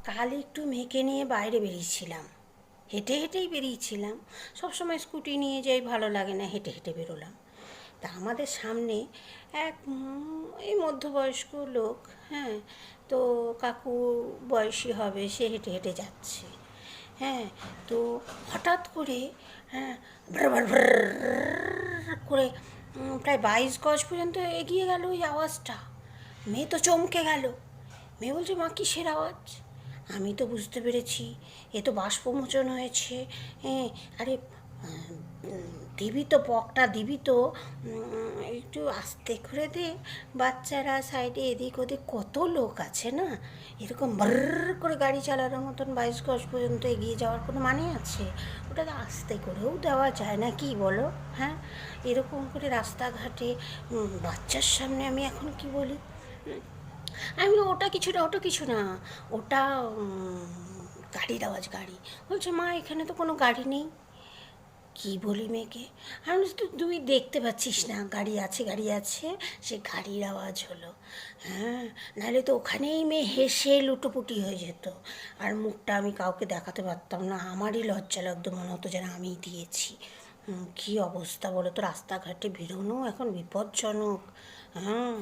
কাল একটু মেয়েকে নিয়ে বাইরে বেরিয়েছিলাম, হেঁটে হেঁটেই বেরিয়েছিলাম। সবসময় স্কুটি নিয়ে যাই, ভালো লাগে না, হেঁটে হেঁটে বেরোলাম। তা আমাদের সামনে এক এই মধ্যবয়স্ক লোক, হ্যাঁ, তো কাকু বয়সী হবে, সে হেঁটে হেঁটে যাচ্ছে। হ্যাঁ, তো হঠাৎ করে, হ্যাঁ, ভ্র ভ্র ভ্র করে প্রায় 22 গজ পর্যন্ত এগিয়ে গেল ওই আওয়াজটা। মেয়ে তো চমকে গেল। মেয়ে বলছে, মা কিসের আওয়াজ? আমি তো বুঝতে পেরেছি এ তো বাষ্পমোচন হয়েছে। হ্যাঁ, আরে দিবি তো, পকটা দিবি তো, একটু আস্তে করে দে। বাচ্চারা সাইডে এদিক ওদিক কত লোক আছে না, এরকম ব্রর করে গাড়ি চালানোর মতন 22 গজ পর্যন্ত এগিয়ে যাওয়ার কোনো মানে আছে? ওটা তো আস্তে করেও দেওয়া যায় না, কি বলো? হ্যাঁ, এরকম করে রাস্তাঘাটে বাচ্চার সামনে আমি এখন কি বলি? আমি বলি, ওটা কিছু না, ওটা কিছু না, ওটা গাড়ির আওয়াজ, গাড়ি। বলছে, মা এখানে তো কোনো গাড়ি নেই। কি বলি মেয়েকে? আমি বলছি, তুই দেখতে পাচ্ছিস না গাড়ি আছে, গাড়ি আছে, সে গাড়ির আওয়াজ হলো। হ্যাঁ, নাহলে তো ওখানেই মেয়ে হেসে লুটোপুটি হয়ে যেত, আর মুখটা আমি কাউকে দেখাতে পারতাম না, আমারই লজ্জা লাগতো, মনে হতো যেন আমিই দিয়েছি। কী অবস্থা বলো তো, রাস্তাঘাটে বেরোনো এখন বিপজ্জনক। হ্যাঁ,